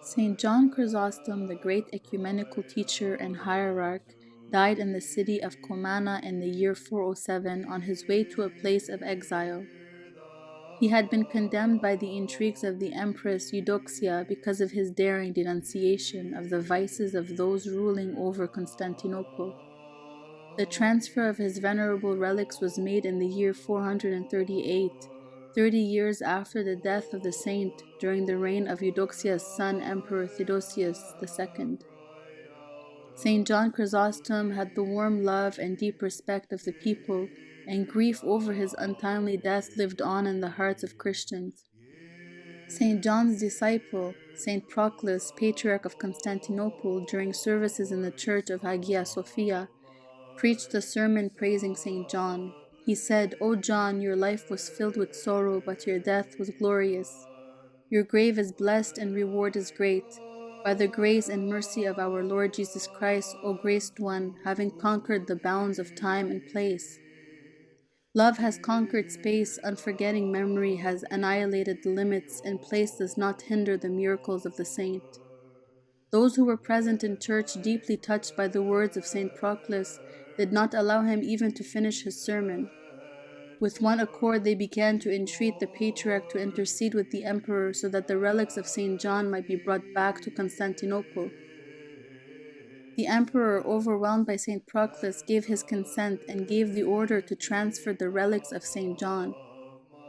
Saint John Chrysostom, the great ecumenical teacher and hierarch, died in the city of Comana in the year 407 on his way to a place of exile. He had been condemned by the intrigues of the empress Eudoxia because of his daring denunciation of the vices of those ruling over Constantinople. The transfer of his venerable relics was made in the year 438, 30 years after the death of the saint during the reign of Eudoxia's son, Emperor Theodosius II. Saint John Chrysostom had the warm love and deep respect of the people, and grief over his untimely death lived on in the hearts of Christians. Saint John's disciple, Saint Proclus, Patriarch of Constantinople, during services in the Church of Hagia Sophia, preached a sermon praising Saint John. He said, "O John, your life was filled with sorrow, but your death was glorious. Your grave is blessed and reward is great. By the grace and mercy of our Lord Jesus Christ, O graced one, having conquered the bounds of time and place. Love has conquered space, unforgetting memory has annihilated the limits, and place does not hinder the miracles of the saint." Those who were present in church, deeply touched by the words of Saint Proclus, did not allow him even to finish his sermon. With one accord they began to entreat the Patriarch to intercede with the Emperor so that the relics of Saint John might be brought back to Constantinople. The Emperor, overwhelmed by Saint Proclus, gave his consent and gave the order to transfer the relics of Saint John.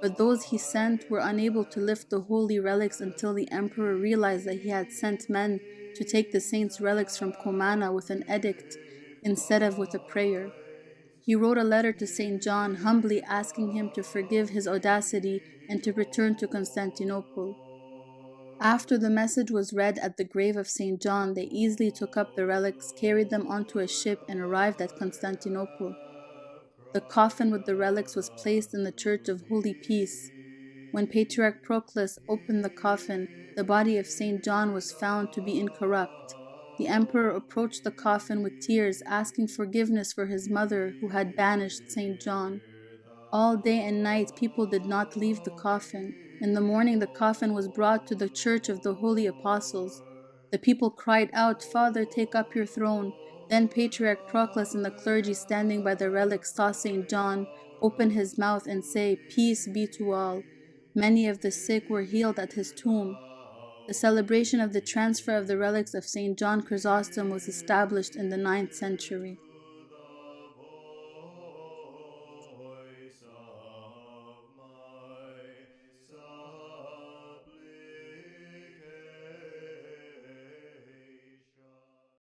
But those he sent were unable to lift the holy relics until the Emperor realized that he had sent men to take the saint's relics from Comana with an edict instead of with a prayer. He wrote a letter to Saint John, humbly asking him to forgive his audacity and to return to Constantinople. After the message was read at the grave of Saint John, they easily took up the relics, carried them onto a ship, and arrived at Constantinople. The coffin with the relics was placed in the Church of Holy Peace. When Patriarch Proclus opened the coffin, the body of Saint John was found to be incorrupt. The Emperor approached the coffin with tears, asking forgiveness for his mother who had banished Saint John. All day and night people did not leave the coffin. In the morning the coffin was brought to the Church of the Holy Apostles. The people cried out, "Father, take up your throne." Then Patriarch Proclus and the clergy standing by the relics saw Saint John open his mouth and say, "Peace be to all." Many of the sick were healed at his tomb. The celebration of the transfer of the relics of Saint John Chrysostom was established in the 9th century.